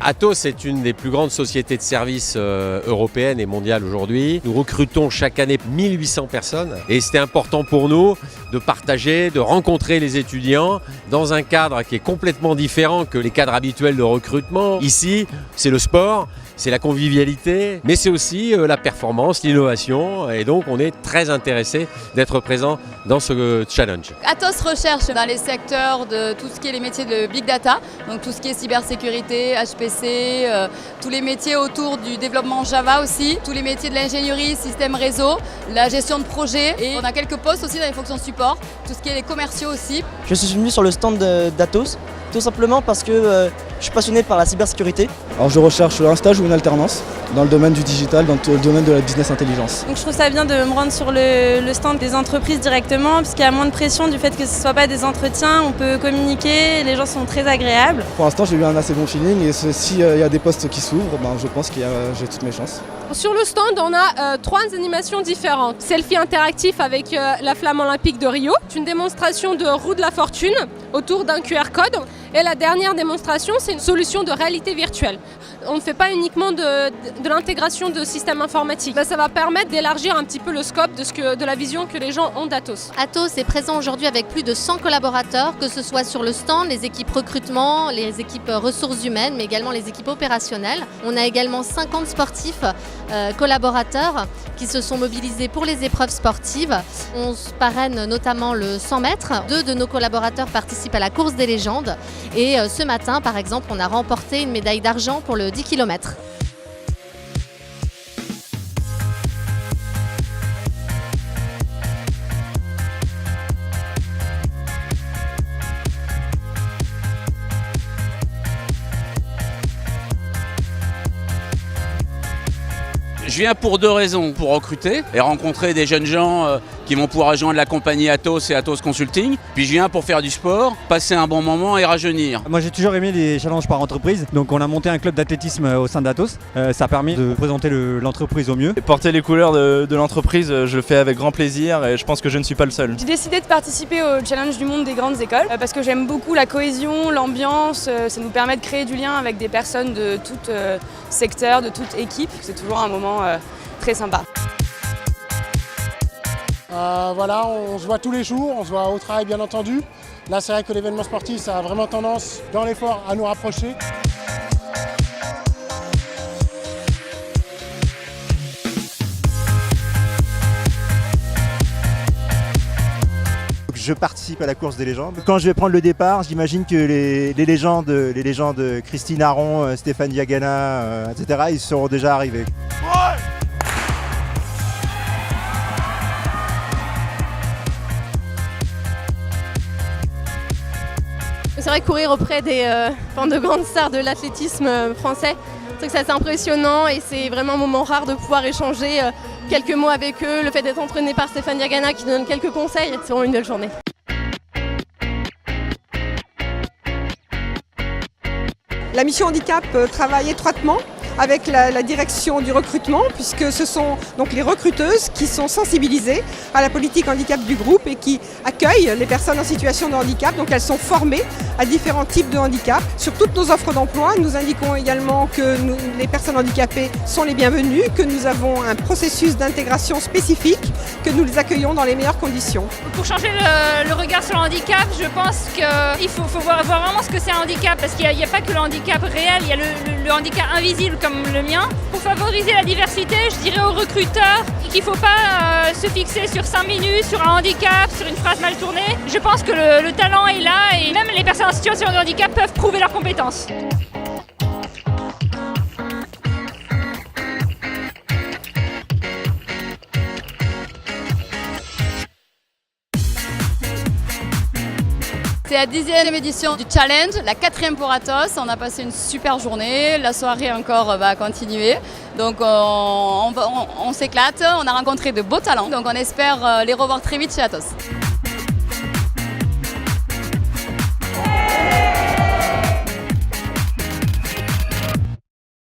Atos est une des plus grandes sociétés de services européennes et mondiales aujourd'hui. Nous recrutons chaque année 1800 personnes et c'était important pour nous de partager, de rencontrer les étudiants dans un cadre qui est complètement différent que les cadres habituels de recrutement. Ici, c'est le sport, c'est la convivialité, mais c'est aussi la performance, l'innovation, et donc on est très intéressé d'être présent dans ce challenge. Atos recherche dans les secteurs de tout ce qui est les métiers de Big Data, donc tout ce qui est cybersécurité, HPC, tous les métiers autour du développement Java aussi, tous les métiers de l'ingénierie, système réseau, la gestion de projet, et on a quelques postes aussi dans les fonctions support, tout ce qui est les commerciaux aussi. Je suis venu sur le stand d'Atos, tout simplement parce que je suis passionné par la cybersécurité. Alors je recherche un stage ou une alternance dans le domaine du digital, dans le domaine de la business intelligence. Donc je trouve ça bien de me rendre sur le stand des entreprises directement, parce qu'il y a moins de pression du fait que ce ne soit pas des entretiens, on peut communiquer, les gens sont très agréables. Pour l'instant j'ai eu un assez bon feeling et s'il y a des postes qui s'ouvrent, je pense que j'ai toutes mes chances. Sur le stand, on a 3 animations différentes. Selfie interactif avec la flamme olympique de Rio, une démonstration de roue de la fortune autour d'un QR code. Et la dernière démonstration, c'est une solution de réalité virtuelle. On ne fait pas uniquement de l'intégration de systèmes informatiques. Ça va permettre d'élargir un petit peu le scope de la vision que les gens ont d'Atos. Atos est présent aujourd'hui avec plus de 100 collaborateurs, que ce soit sur le stand, les équipes recrutement, les équipes ressources humaines, mais également les équipes opérationnelles. On a également 50 sportifs collaborateurs qui se sont mobilisés pour les épreuves sportives. On se parraine notamment le 100 mètres. 2 de nos collaborateurs participent à la course des légendes. Et ce matin, par exemple, on a remporté une médaille d'argent pour le 10 km. Je viens pour 2 raisons, pour recruter et rencontrer des jeunes gens qui vont pouvoir rejoindre la compagnie Atos et Atos Consulting. Puis je viens pour faire du sport, passer un bon moment et rajeunir. Moi j'ai toujours aimé les challenges par entreprise, donc on a monté un club d'athlétisme au sein d'Atos. Ça a permis de présenter l'entreprise au mieux. Et porter les couleurs de l'entreprise, je le fais avec grand plaisir et je pense que je ne suis pas le seul. J'ai décidé de participer au challenge du monde des grandes écoles parce que j'aime beaucoup la cohésion, l'ambiance, ça nous permet de créer du lien avec des personnes de tout secteur, de toute équipe. C'est toujours un moment très sympa. Voilà, on se voit tous les jours, on se voit au travail bien entendu. Là c'est vrai que l'événement sportif ça a vraiment tendance dans l'effort à nous rapprocher. Je participe à la course des légendes. Quand je vais prendre le départ, j'imagine que les légendes Christine Aron, Stéphane Diagana, etc., ils seront déjà arrivés. Ouais. C'est vrai que courir auprès de grandes stars de l'athlétisme français, c'est assez impressionnant et c'est vraiment un moment rare de pouvoir échanger quelques mots avec eux. Le fait d'être entraîné par Stéphane Diagana qui donne quelques conseils, c'est vraiment une belle journée. La mission handicap travaille étroitement avec la direction du recrutement, puisque ce sont donc les recruteuses qui sont sensibilisées à la politique handicap du groupe et qui accueillent les personnes en situation de handicap. Donc elles sont formées à différents types de handicap. Sur toutes nos offres d'emploi, nous indiquons également que les personnes handicapées sont les bienvenues, que nous avons un processus d'intégration spécifique, que nous les accueillons dans les meilleures conditions. Pour changer le regard sur le handicap, je pense qu'il faut voir vraiment ce que c'est un handicap, parce qu'il n'y a pas que le handicap réel, il y a le handicap invisible comme le mien. Pour favoriser la diversité, je dirais aux recruteurs qu'il ne faut pas se fixer sur 5 minutes, sur un handicap, sur une phrase mal tournée. Je pense que le talent est là et même les personnes en situation de handicap peuvent prouver leurs compétences. C'est la 10e édition du challenge, la 4e pour Atos. On a passé une super journée, la soirée encore va continuer. Donc on s'éclate, on a rencontré de beaux talents. Donc on espère les revoir très vite chez Atos.